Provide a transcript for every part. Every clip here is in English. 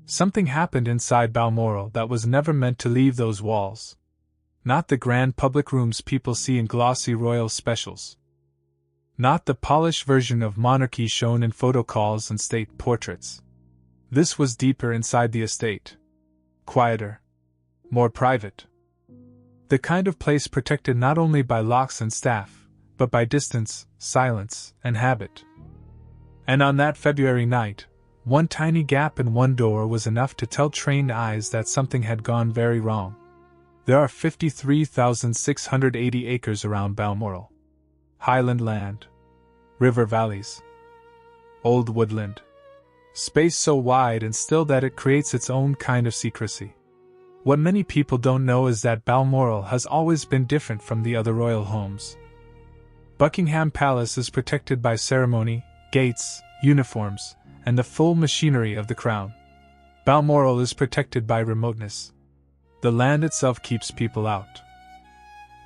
Something happened inside Balmoral that was never meant to leave those walls. Not the grand public rooms people see in glossy royal specials. Not the polished version of monarchy shown in photocalls and state portraits. This was deeper inside the estate. Quieter. More private. The kind of place protected not only by locks and staff, but by distance, silence, and habit. And on that February night, one tiny gap in one door was enough to tell trained eyes that something had gone very wrong. There are 53,680 acres around Balmoral. Highland land. River valleys. Old woodland. Space so wide and still that it creates its own kind of secrecy. What many people don't know is that Balmoral has always been different from the other royal homes. Buckingham Palace is protected by ceremony, gates, uniforms, and the full machinery of the crown. Balmoral is protected by remoteness. The land itself keeps people out.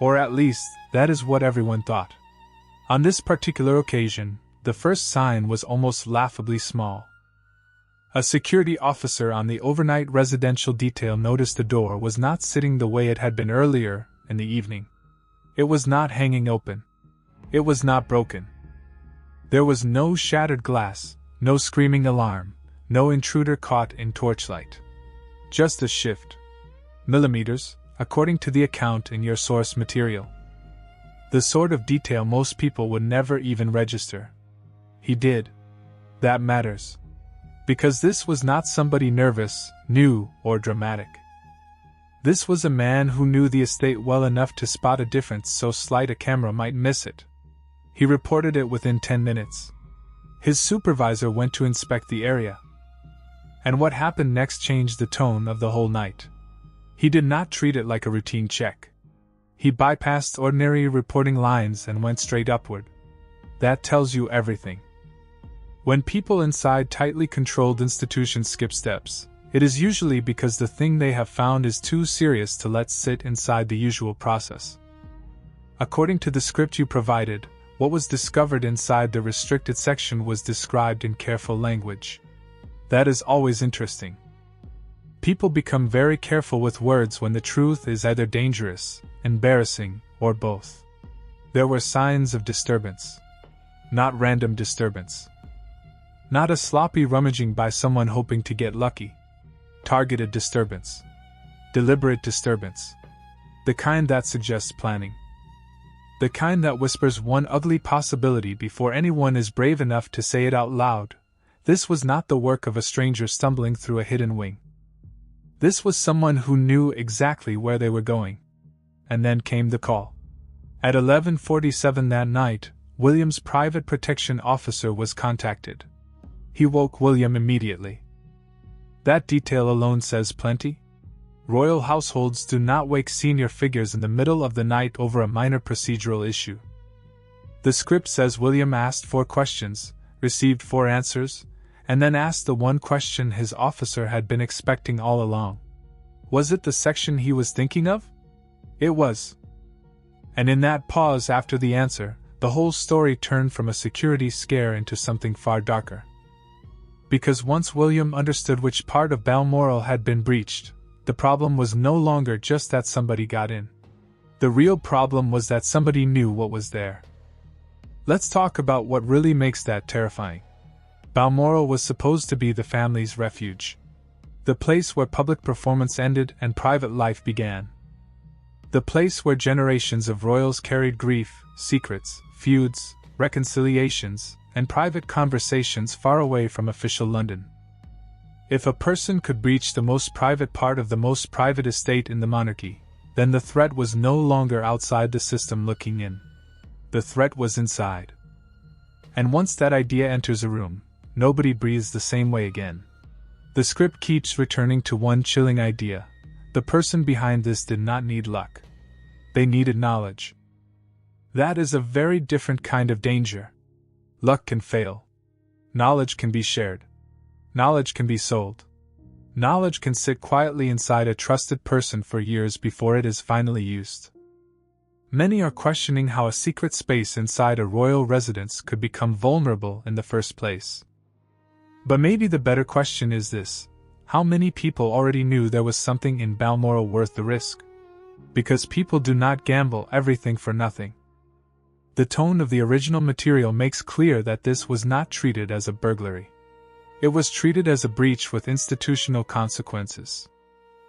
Or at least, that is what everyone thought. On this particular occasion, the first sign was almost laughably small. A security officer on the overnight residential detail noticed the door was not sitting the way it had been earlier in the evening. It was not hanging open. It was not broken. There was no shattered glass, no screaming alarm, no intruder caught in torchlight. Just a shift. Millimeters, according to the account in your source material. The sort of detail most people would never even register. He did. That matters. Because this was not somebody nervous, new, or dramatic. This was a man who knew the estate well enough to spot a difference so slight a camera might miss it. He reported it within 10 minutes. His supervisor went to inspect the area. And what happened next changed the tone of the whole night. He did not treat it like a routine check. He bypassed ordinary reporting lines and went straight upward. That tells you everything. When people inside tightly controlled institutions skip steps, it is usually because the thing they have found is too serious to let sit inside the usual process. According to the script you provided, what was discovered inside the restricted section was described in careful language. That is always interesting. People become very careful with words when the truth is either dangerous, embarrassing, or both. There were signs of disturbance. Not random disturbance. Not a sloppy rummaging by someone hoping to get lucky. Targeted disturbance. Deliberate disturbance. The kind that suggests planning. The kind that whispers one ugly possibility before anyone is brave enough to say it out loud. This was not the work of a stranger stumbling through a hidden wing. This was someone who knew exactly where they were going. And then came the call. At 11:47 that night, William's private protection officer was contacted. He woke William immediately. That detail alone says plenty. Royal households do not wake senior figures in the middle of the night over a minor procedural issue. The script says William asked 4 questions, received 4 answers, and then asked the one question his officer had been expecting all along. Was it the section he was thinking of? It was. And in that pause after the answer, the whole story turned from a security scare into something far darker. Because once William understood which part of Balmoral had been breached, the problem was no longer just that somebody got in. The real problem was that somebody knew what was there. Let's talk about what really makes that terrifying. Balmoral was supposed to be the family's refuge. The place where public performance ended and private life began. The place where generations of royals carried grief, secrets, feuds, reconciliations, and private conversations far away from official London. If a person could breach the most private part of the most private estate in the monarchy, then the threat was no longer outside the system looking in. The threat was inside. And once that idea enters a room, nobody breathes the same way again. The script keeps returning to one chilling idea. The person behind this did not need luck. They needed knowledge. That is a very different kind of danger. Luck can fail. Knowledge can be shared. Knowledge can be sold. Knowledge can sit quietly inside a trusted person for years before it is finally used. Many are questioning how a secret space inside a royal residence could become vulnerable in the first place. But maybe the better question is this: How many people already knew there was something in Balmoral worth the risk? Because people do not gamble everything for nothing. The tone of the original material makes clear that this was not treated as a burglary. It was treated as a breach with institutional consequences.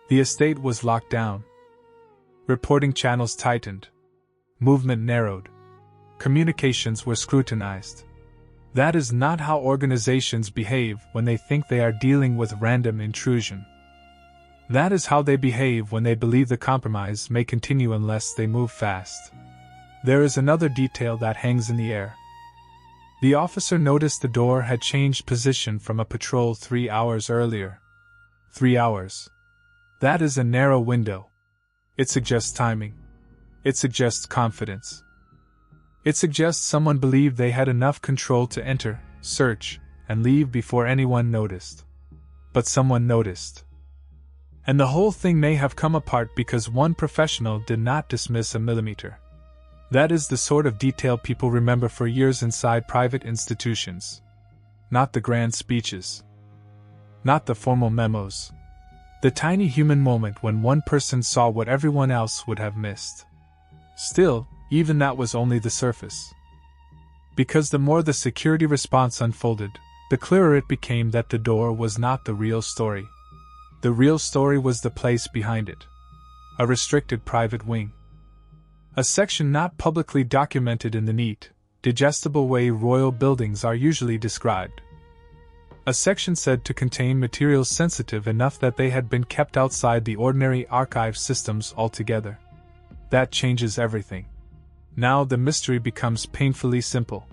The estate was locked down. Reporting channels tightened. Movement narrowed. Communications were scrutinized. That is not how organizations behave when they think they are dealing with random intrusion. That is how they behave when they believe the compromise may continue unless they move fast. There is another detail that hangs in the air. The officer noticed the door had changed position from a patrol 3 hours earlier. 3 hours. That is a narrow window. It suggests timing. It suggests confidence. It suggests someone believed they had enough control to enter, search, and leave before anyone noticed. But someone noticed. And the whole thing may have come apart because one professional did not dismiss a millimeter. That is the sort of detail people remember for years inside private institutions. Not the grand speeches. Not the formal memos. The tiny human moment when one person saw what everyone else would have missed. Still, even that was only the surface. Because the more the security response unfolded, the clearer it became that the door was not the real story. The real story was the place behind it. A restricted private wing. A section not publicly documented in the neat, digestible way royal buildings are usually described. A section said to contain materials sensitive enough that they had been kept outside the ordinary archive systems altogether. That changes everything. Now the mystery becomes painfully simple.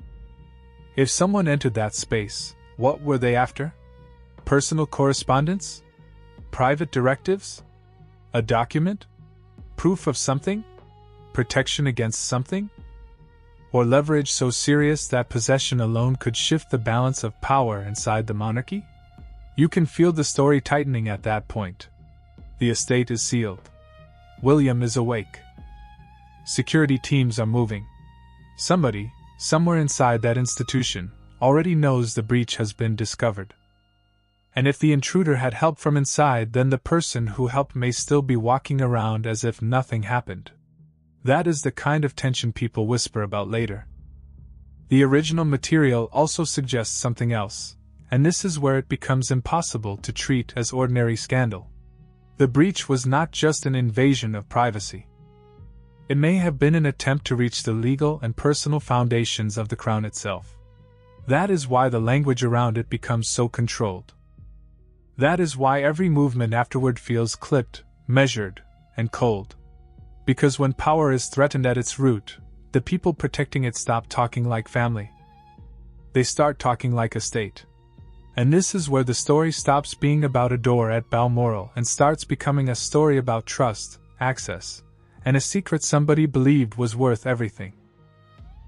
If someone entered that space, what were they after? Personal correspondence? Private directives? A document? Proof of something? Protection against something? Or leverage so serious that possession alone could shift the balance of power inside the monarchy? You can feel the story tightening at that point. The estate is sealed. William is awake. Security teams are moving. Somebody, somewhere inside that institution, already knows the breach has been discovered. And if the intruder had help from inside, then the person who helped may still be walking around as if nothing happened. That is the kind of tension people whisper about later. The original material also suggests something else, and this is where it becomes impossible to treat as ordinary scandal. The breach was not just an invasion of privacy. It may have been an attempt to reach the legal and personal foundations of the crown itself. That is why the language around it becomes so controlled. That is why every movement afterward feels clipped, measured, and cold. Because when power is threatened at its root, the people protecting it stop talking like family. They start talking like a state. And this is where the story stops being about a door at Balmoral and starts becoming a story about trust, access, and a secret somebody believed was worth everything.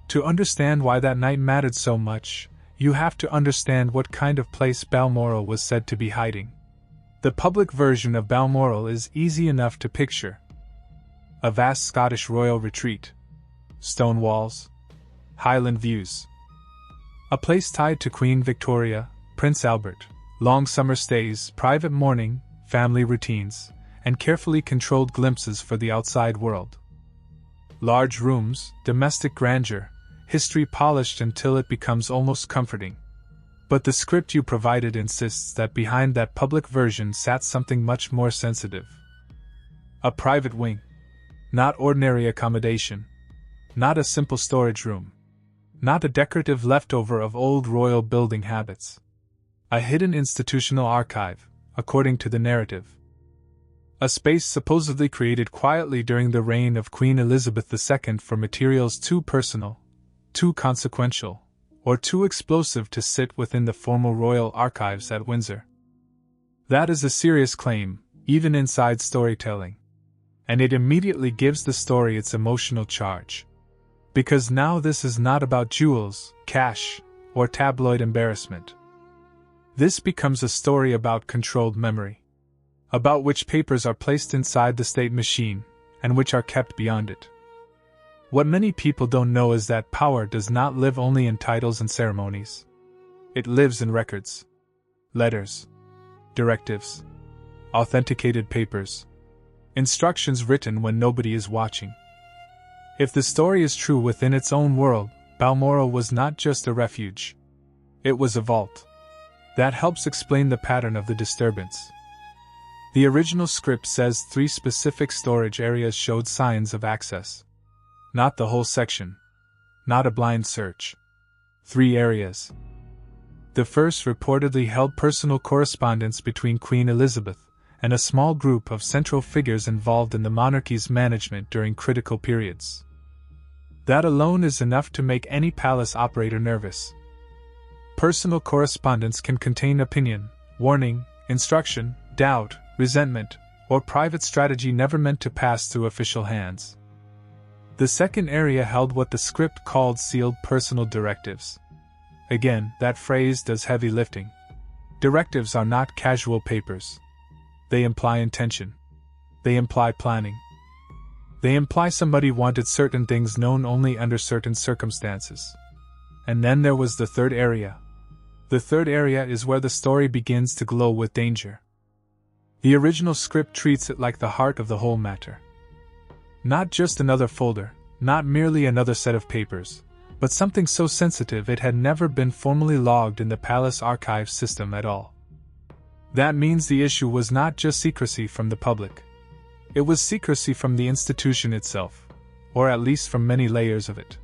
To understand why that night mattered so much, you have to understand what kind of place Balmoral was said to be hiding. The public version of Balmoral is easy enough to picture. A vast Scottish royal retreat. Stone walls. Highland views. A place tied to Queen Victoria, Prince Albert, long summer stays, private mourning, family routines, and carefully controlled glimpses for the outside world. Large rooms, domestic grandeur, history polished until it becomes almost comforting. But the script you provided insists that behind that public version sat something much more sensitive. A private wing. Not ordinary accommodation. Not a simple storage room. Not a decorative leftover of old royal building habits. A hidden institutional archive, according to the narrative. A space supposedly created quietly during the reign of Queen Elizabeth II for materials too personal, too consequential, or too explosive to sit within the formal royal archives at Windsor. That is a serious claim, even inside storytelling. And it immediately gives the story its emotional charge. Because now this is not about jewels, cash, or tabloid embarrassment. This becomes a story about controlled memory. About which papers are placed inside the state machine, and which are kept beyond it. What many people don't know is that power does not live only in titles and ceremonies. It lives in records, letters, directives, authenticated papers, instructions written when nobody is watching. If the story is true within its own world, Balmoral was not just a refuge. It was a vault. That helps explain the pattern of the disturbance. The original script says 3 specific storage areas showed signs of access. Not the whole section. Not a blind search. 3 areas. The first reportedly held personal correspondence between Queen Elizabeth and a small group of central figures involved in the monarchy's management during critical periods. That alone is enough to make any palace operator nervous. Personal correspondence can contain opinion, warning, instruction, doubt, resentment, or private strategy never meant to pass through official hands. The second area held what the script called sealed personal directives. Again, that phrase does heavy lifting. Directives are not casual papers. They imply intention. They imply planning. They imply somebody wanted certain things known only under certain circumstances. And then there was the third area. The third area is where the story begins to glow with danger. The original script treats it like the heart of the whole matter. Not just another folder, not merely another set of papers, but something so sensitive it had never been formally logged in the palace archive system at all. That means the issue was not just secrecy from the public. It was secrecy from the institution itself, or at least from many layers of it.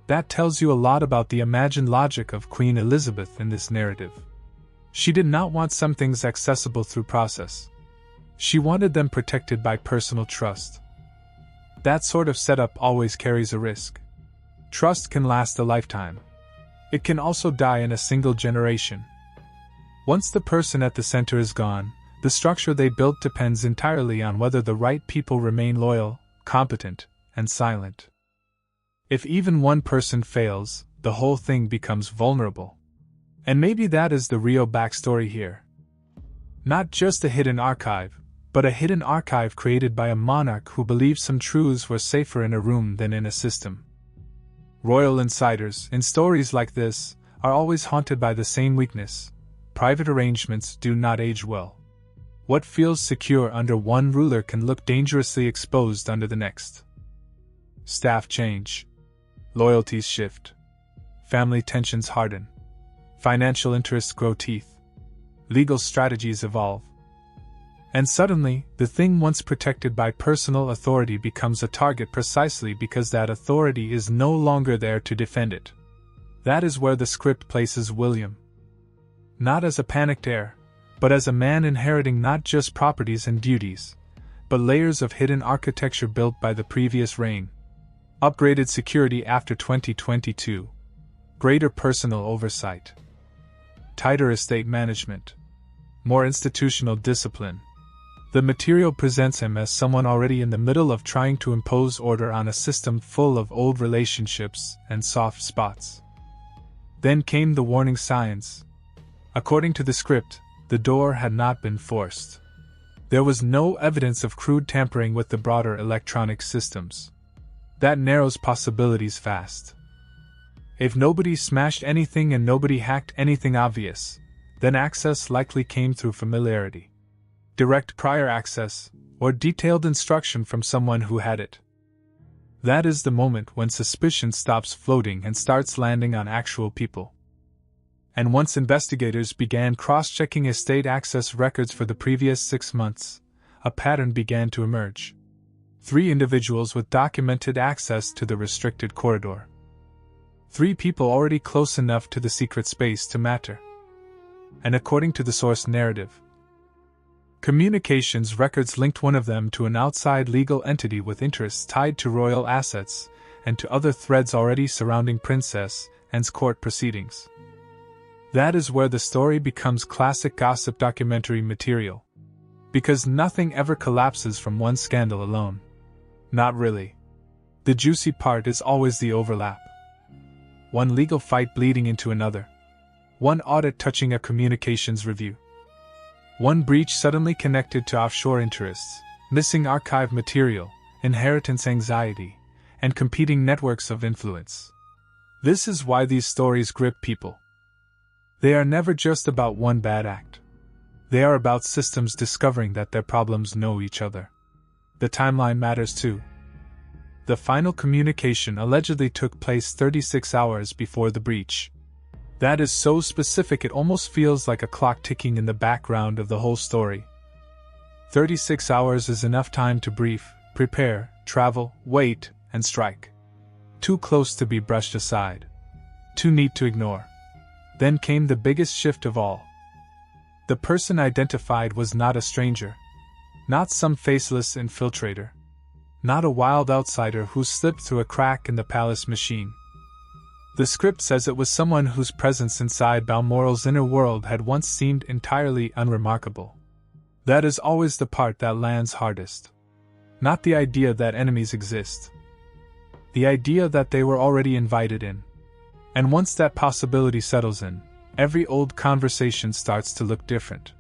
That tells you a lot about the imagined logic of Queen Elizabeth in this narrative. She did not want some things accessible through process. She wanted them protected by personal trust. That sort of setup always carries a risk. Trust can last a lifetime. It can also die in a single generation. Once the person at the center is gone, the structure they built depends entirely on whether the right people remain loyal, competent, and silent. If even one person fails, the whole thing becomes vulnerable. And maybe that is the real backstory here. Not just a hidden archive, but a hidden archive created by a monarch who believed some truths were safer in a room than in a system. Royal insiders, in stories like this, are always haunted by the same weakness. Private arrangements do not age well. What feels secure under one ruler can look dangerously exposed under the next. Staff change. Loyalties shift. Family tensions harden. Financial interests grow teeth. Legal strategies evolve. And suddenly, the thing once protected by personal authority becomes a target precisely because that authority is no longer there to defend it. That is where the script places William. Not as a panicked heir, but as a man inheriting not just properties and duties, but layers of hidden architecture built by the previous reign. Upgraded security after 2022. Greater personal oversight. Tighter estate management. More institutional discipline. The material presents him as someone already in the middle of trying to impose order on a system full of old relationships and soft spots. Then came the warning signs. According to the script, the door had not been forced. There was no evidence of crude tampering with the broader electronic systems. That narrows possibilities fast. If nobody smashed anything and nobody hacked anything obvious, then access likely came through familiarity. Direct prior access, or detailed instruction from someone who had it. That is the moment when suspicion stops floating and starts landing on actual people. And once investigators began cross-checking estate access records for the previous 6 months, a pattern began to emerge. 3 individuals with documented access to the restricted corridor. 3 people already close enough to the secret space to matter. And according to the source narrative, communications records linked one of them to an outside legal entity with interests tied to royal assets and to other threads already surrounding Princess Anne's court proceedings. That is where the story becomes classic gossip documentary material. Because nothing ever collapses from one scandal alone. Not really. The juicy part is always the overlap. One legal fight bleeding into another. One audit touching a communications review. One breach suddenly connected to offshore interests, missing archive material, inheritance anxiety, and competing networks of influence. This is why these stories grip people. They are never just about one bad act. They are about systems discovering that their problems know each other. The timeline matters too. The final communication allegedly took place 36 hours before the breach. That is so specific it almost feels like a clock ticking in the background of the whole story. 36 hours is enough time to brief, prepare, travel, wait, and strike. Too close to be brushed aside. Too neat to ignore. Then came the biggest shift of all. The person identified was not a stranger. Not some faceless infiltrator. Not a wild outsider who slipped through a crack in the palace machine. The script says it was someone whose presence inside Balmoral's inner world had once seemed entirely unremarkable. That is always the part that lands hardest. Not the idea that enemies exist. The idea that they were already invited in. And once that possibility settles in, every old conversation starts to look different.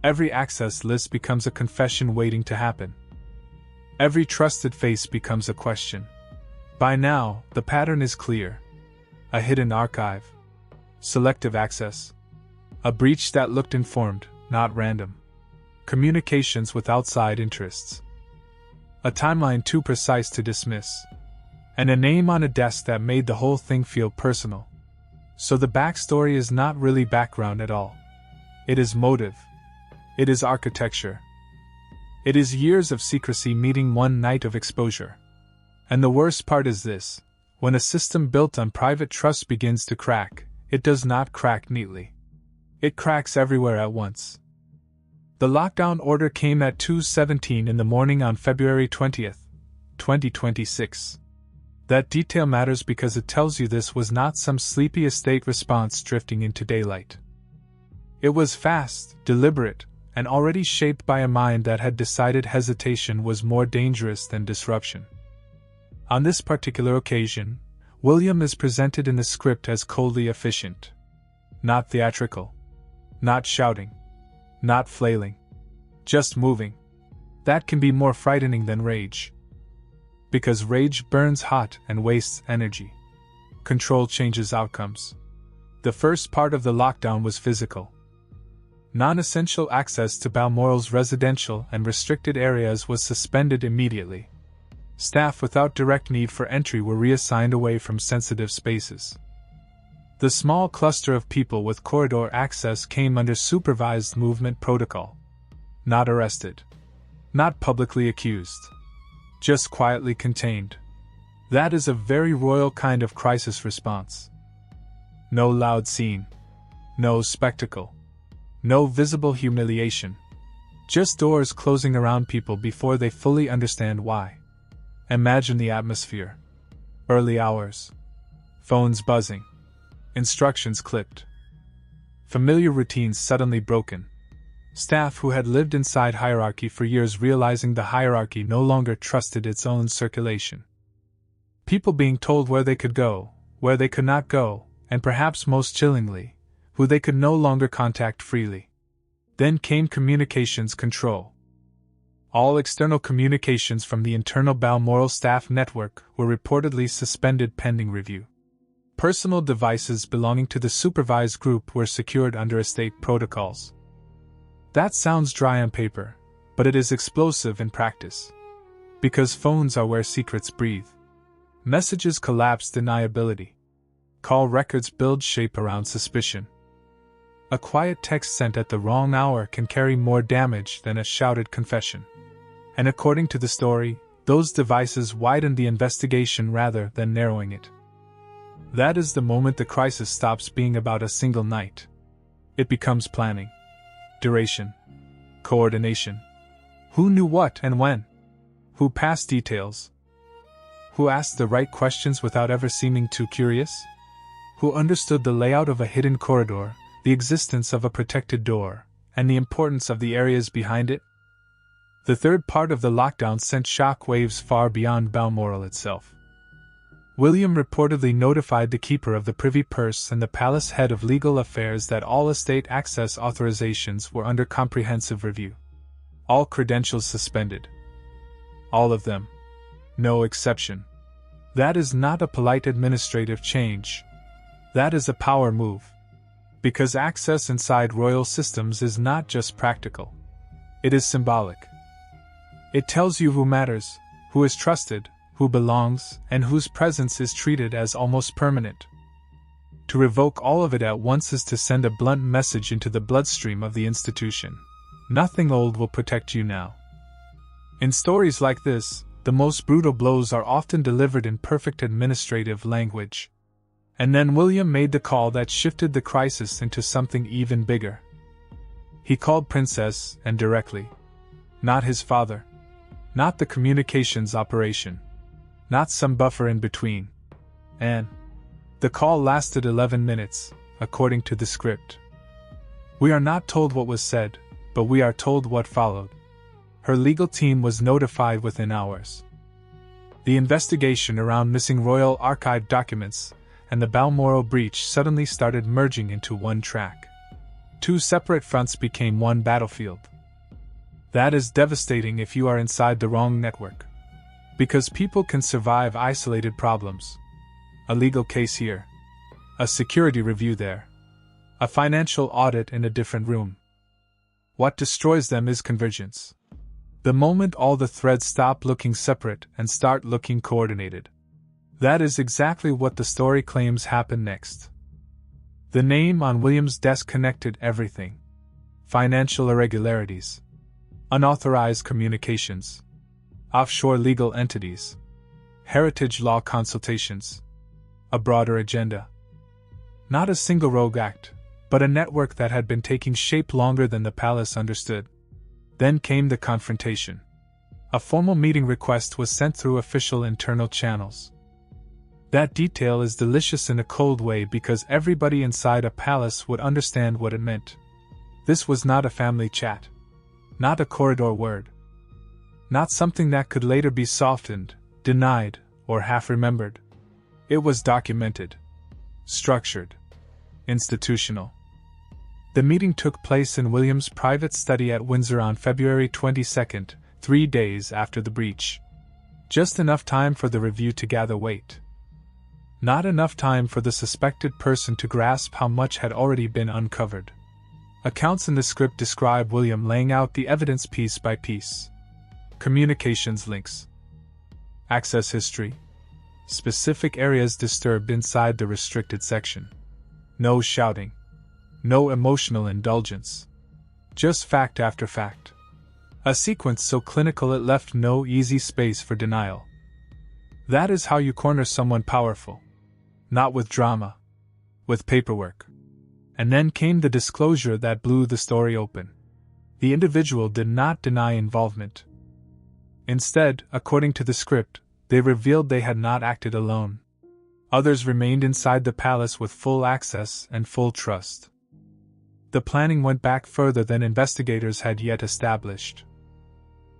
Every access list becomes a confession waiting to happen. Every trusted face becomes a question. By now, the pattern is clear. A hidden archive. Selective access. A breach that looked informed, not random. Communications with outside interests. A timeline too precise to dismiss. And a name on a desk that made the whole thing feel personal. So the backstory is not really background at all. It is motive. It is architecture. It is years of secrecy meeting one night of exposure. And the worst part is this: when a system built on private trust begins to crack, it does not crack neatly. It cracks everywhere at once. The lockdown order came at 2:17 in the morning on February 20th, 2026. That detail matters because it tells you this was not some sleepy estate response drifting into daylight. It was fast, deliberate, and already shaped by a mind that had decided hesitation was more dangerous than disruption. On this particular occasion, William is presented in the script as coldly efficient. Not theatrical. Not shouting. Not flailing. Just moving. That can be more frightening than rage. Because rage burns hot and wastes energy. Control changes outcomes. The first part of the lockdown was physical. Non-essential access to Balmoral's residential and restricted areas was suspended immediately. Staff without direct need for entry were reassigned away from sensitive spaces. The small cluster of people with corridor access came under supervised movement protocol. Not arrested. Not publicly accused. Just quietly contained. That is a very royal kind of crisis response. No loud scene. No spectacle. No visible humiliation. Just doors closing around people before they fully understand why. Imagine the atmosphere. Early hours. Phones buzzing. Instructions clipped. Familiar routines suddenly broken. Staff who had lived inside hierarchy for years realizing the hierarchy no longer trusted its own circulation. People being told where they could go, where they could not go, and perhaps most chillingly, who they could no longer contact freely. Then came communications control. All external communications from the internal Balmoral staff network were reportedly suspended pending review. Personal devices belonging to the supervised group were secured under estate protocols. That sounds dry on paper, but it is explosive in practice. Because phones are where secrets breathe. Messages collapse deniability. Call records build shape around suspicion. A quiet text sent at the wrong hour can carry more damage than a shouted confession. And according to the story, those devices widened the investigation rather than narrowing it. That is the moment the crisis stops being about a single night. It becomes planning. Duration. Coordination. Who knew what and when? Who passed details? Who asked the right questions without ever seeming too curious? Who understood the layout of a hidden corridor, the existence of a protected door, and the importance of the areas behind it? The third part of the lockdown sent shock waves far beyond Balmoral itself. William reportedly notified the keeper of the privy purse and the palace head of legal affairs that all estate access authorizations were under comprehensive review. All credentials suspended. All of them. No exception. That is not a polite administrative change. That is a power move. Because access inside royal systems is not just practical. It is symbolic. It tells you who matters, who is trusted, who belongs, and whose presence is treated as almost permanent. To revoke all of it at once is to send a blunt message into the bloodstream of the institution. Nothing old will protect you now. In stories like this, the most brutal blows are often delivered in perfect administrative language. And then William made the call that shifted the crisis into something even bigger. He called Princess, and directly. Not his father. Not the communications operation. Not some buffer in between. And the call lasted 11 minutes, according to the script. We are not told what was said, but we are told what followed. Her legal team was notified within hours. The investigation around missing royal archive documents and the Balmoral breach suddenly started merging into one track. Two separate fronts became one battlefield. That is devastating if you are inside the wrong network. Because people can survive isolated problems. A legal case here. A security review there. A financial audit in a different room. What destroys them is convergence. The moment all the threads stop looking separate and start looking coordinated. That is exactly what the story claims happened next. The name on William's desk connected everything. Financial irregularities. Unauthorized communications. Offshore legal entities. Heritage law consultations. A broader agenda. Not a single rogue act, but a network that had been taking shape longer than the palace understood. Then came the confrontation. A formal meeting request was sent through official internal channels. That detail is delicious in a cold way because everybody inside a palace would understand what it meant. This was not a family chat. Not a corridor word. Not something that could later be softened, denied, or half remembered. It was documented. Structured. Institutional. The meeting took place in William's private study at Windsor on February 22nd, 3 days after the breach. Just enough time for the review to gather weight. Not enough time for the suspected person to grasp how much had already been uncovered. Accounts in the script describe William laying out the evidence piece by piece. Communications links. Access history. Specific areas disturbed inside the restricted section. No shouting. No emotional indulgence. Just fact after fact. A sequence so clinical it left no easy space for denial. That is how you corner someone powerful. Not with drama. With paperwork. And then came the disclosure that blew the story open. The individual did not deny involvement. Instead, according to the script, they revealed they had not acted alone. Others remained inside the palace with full access and full trust. The planning went back further than investigators had yet established.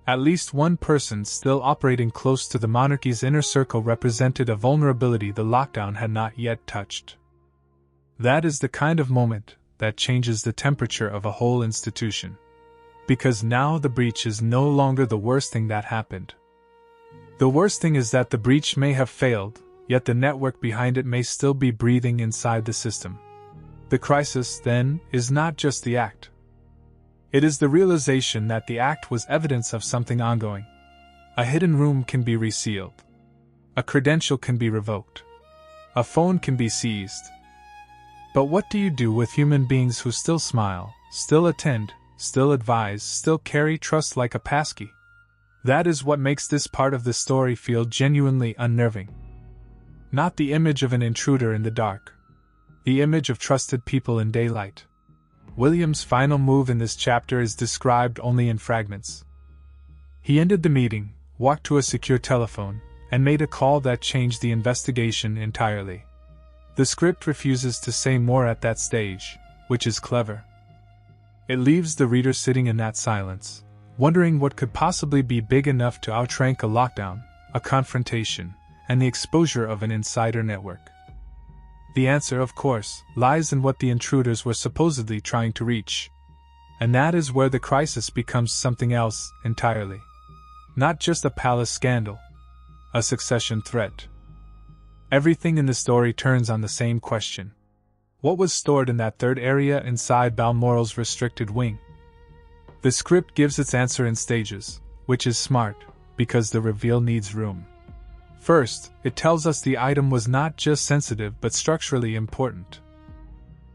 At least one person still operating close to the monarchy's inner circle represented a vulnerability the lockdown had not yet touched. That is the kind of moment that changes the temperature of a whole institution. Because now the breach is no longer the worst thing that happened. The worst thing is that the breach may have failed, yet the network behind it may still be breathing inside the system. The crisis, then, is not just the act. It is the realization that the act was evidence of something ongoing. A hidden room can be resealed. A credential can be revoked. A phone can be seized. But what do you do with human beings who still smile, still attend, still advise, still carry trust like a passkey? That is what makes this part of the story feel genuinely unnerving. Not the image of an intruder in the dark. The image of trusted people in daylight. William's final move in this chapter is described only in fragments. He ended the meeting, walked to a secure telephone, and made a call that changed the investigation entirely. The script refuses to say more at that stage, which is clever. It leaves the reader sitting in that silence, wondering what could possibly be big enough to outrank a lockdown, a confrontation, and the exposure of an insider network. The answer, of course, lies in what the intruders were supposedly trying to reach. And that is where the crisis becomes something else entirely. Not just a palace scandal. A succession threat. Everything in the story turns on the same question. What was stored in that third area inside Balmoral's restricted wing? The script gives its answer in stages, which is smart, because the reveal needs room. First, it tells us the item was not just sensitive but structurally important.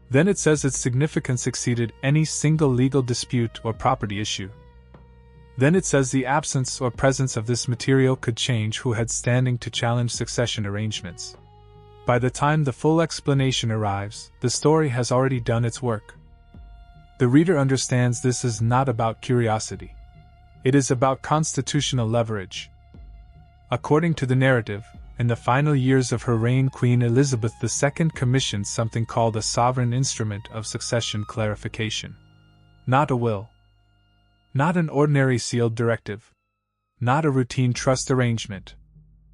Then it says its significance exceeded any single legal dispute or property issue. Then it says the absence or presence of this material could change who had standing to challenge succession arrangements. By the time the full explanation arrives, the story has already done its work. The reader understands this is not about curiosity. It is about constitutional leverage. According to the narrative, in the final years of her reign, Queen Elizabeth II commissioned something called a sovereign instrument of succession clarification. Not a will. Not an ordinary sealed directive. Not a routine trust arrangement.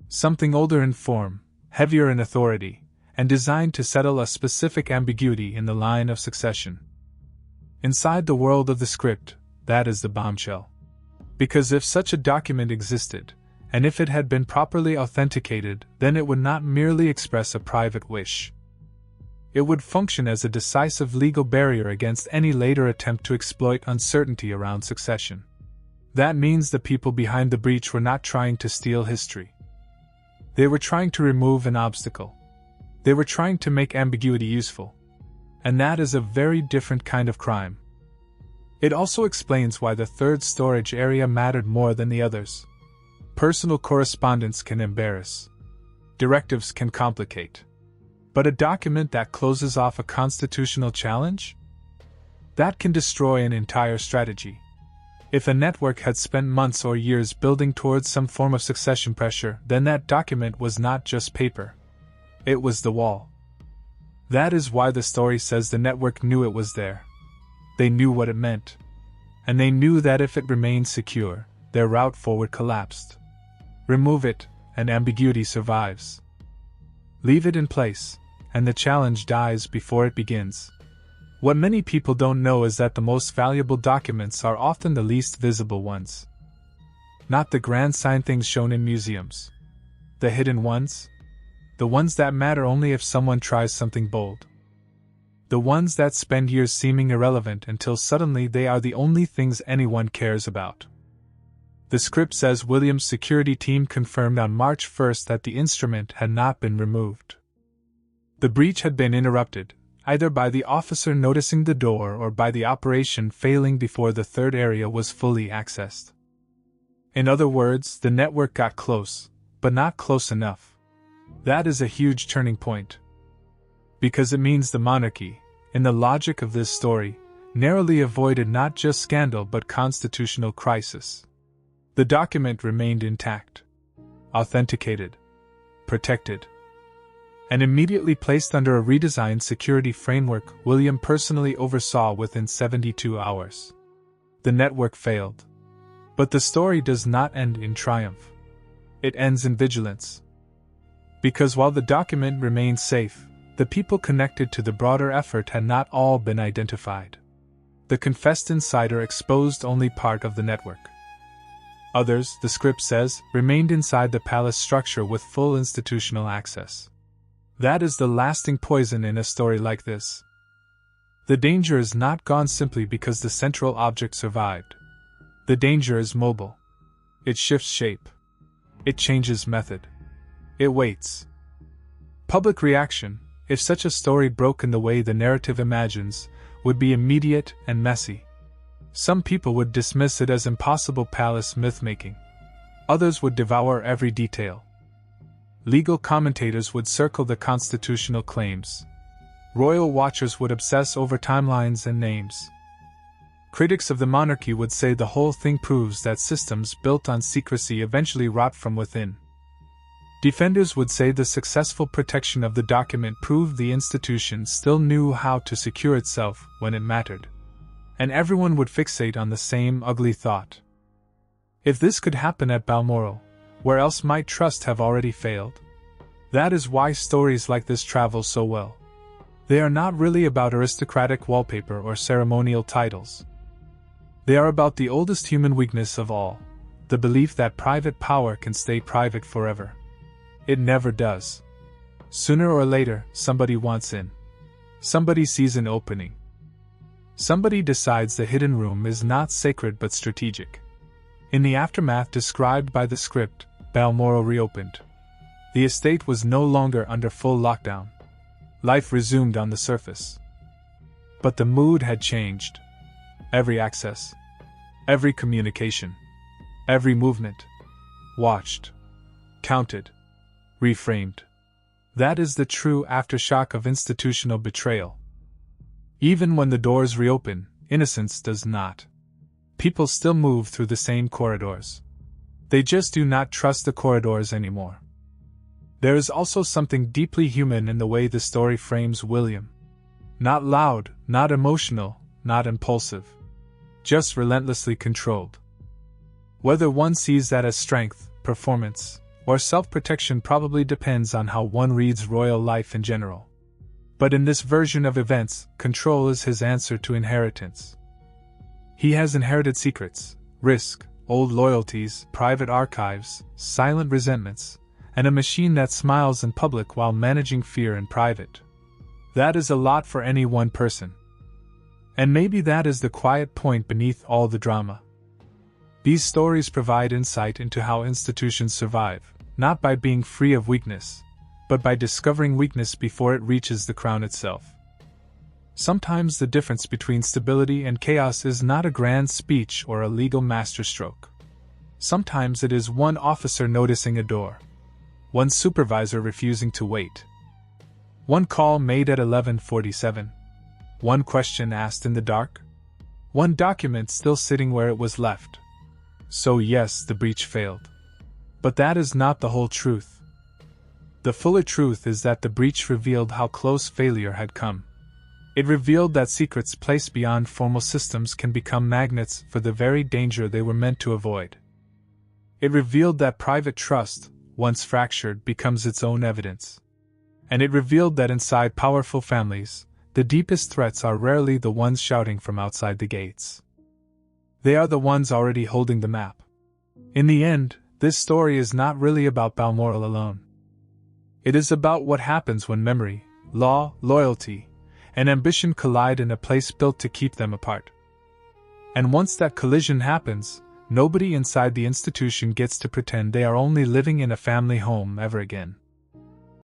Something older in form, heavier in authority, and designed to settle a specific ambiguity in the line of succession. Inside the world of the script, that is the bombshell. Because if such a document existed, and if it had been properly authenticated, then it would not merely express a private wish. It would function as a decisive legal barrier against any later attempt to exploit uncertainty around succession. That means the people behind the breach were not trying to steal history. They were trying to remove an obstacle. They were trying to make ambiguity useful. And that is a very different kind of crime. It also explains why the third storage area mattered more than the others. Personal correspondence can embarrass. Directives can complicate. But a document that closes off a constitutional challenge? That can destroy an entire strategy. If a network had spent months or years building towards some form of succession pressure, then that document was not just paper. It was the wall. That is why the story says the network knew it was there. They knew what it meant. And they knew that if it remained secure, their route forward collapsed. Remove it, and ambiguity survives. Leave it in place, and the challenge dies before it begins. What many people don't know is that the most valuable documents are often the least visible ones. Not the grand sign things shown in museums. The hidden ones? The ones that matter only if someone tries something bold. The ones that spend years seeming irrelevant until suddenly they are the only things anyone cares about. The script says William's security team confirmed on March 1st that the instrument had not been removed. The breach had been interrupted, either by the officer noticing the door or by the operation failing before the third area was fully accessed. In other words, the network got close, but not close enough. That is a huge turning point. Because it means the monarchy, in the logic of this story, narrowly avoided not just scandal but constitutional crisis. The document remained intact, authenticated, protected, and immediately placed under a redesigned security framework William personally oversaw within 72 hours. The network failed. But the story does not end in triumph. It ends in vigilance. Because while the document remained safe, the people connected to the broader effort had not all been identified. The confessed insider exposed only part of the network. Others, the script says, remained inside the palace structure with full institutional access. That is the lasting poison in a story like this. The danger is not gone simply because the central object survived. The danger is mobile. It shifts shape. It changes method. It waits. Public reaction, if such a story broke in the way the narrative imagines, would be immediate and messy. Some people would dismiss it as impossible palace myth-making. Others would devour every detail. Legal commentators would circle the constitutional claims. Royal watchers would obsess over timelines and names. Critics of the monarchy would say the whole thing proves that systems built on secrecy eventually rot from within. Defenders would say the successful protection of the document proved the institution still knew how to secure itself when it mattered. And everyone would fixate on the same ugly thought. If this could happen at Balmoral, where else might trust have already failed? That is why stories like this travel so well. They are not really about aristocratic wallpaper or ceremonial titles. They are about the oldest human weakness of all, the belief that private power can stay private forever. It never does. Sooner or later, somebody wants in. Somebody sees an opening. Somebody decides the hidden room is not sacred but strategic. In the aftermath described by the script, Balmoral reopened. The estate was no longer under full lockdown. Life resumed on the surface. But the mood had changed. Every access, every communication, every movement, watched, counted, reframed. That is the true aftershock of institutional betrayal. Even when the doors reopen, innocence does not. People still move through the same corridors. They just do not trust the corridors anymore. There is also something deeply human in the way the story frames William. Not loud, not emotional, not impulsive. Just relentlessly controlled. Whether one sees that as strength, performance, or self-protection probably depends on how one reads royal life in general. But in this version of events, control is his answer to inheritance. He has inherited secrets, risk, old loyalties, private archives, silent resentments, and a machine that smiles in public while managing fear in private. That is a lot for any one person. And maybe that is the quiet point beneath all the drama. These stories provide insight into how institutions survive, not by being free of weakness, but by discovering weakness before it reaches the crown itself. Sometimes the difference between stability and chaos is not a grand speech or a legal masterstroke. Sometimes it is one officer noticing a door, one supervisor refusing to wait, one call made at 11:47, one question asked in the dark, one document still sitting where it was left. So yes, the breach failed. But that is not the whole truth. The fuller truth is that the breach revealed how close failure had come. It revealed that secrets placed beyond formal systems can become magnets for the very danger they were meant to avoid. It revealed that private trust, once fractured, becomes its own evidence. And it revealed that inside powerful families, the deepest threats are rarely the ones shouting from outside the gates. They are the ones already holding the map. In the end, this story is not really about Balmoral alone. It is about what happens when memory, law, loyalty, and ambition collide in a place built to keep them apart. And once that collision happens, nobody inside the institution gets to pretend they are only living in a family home ever again.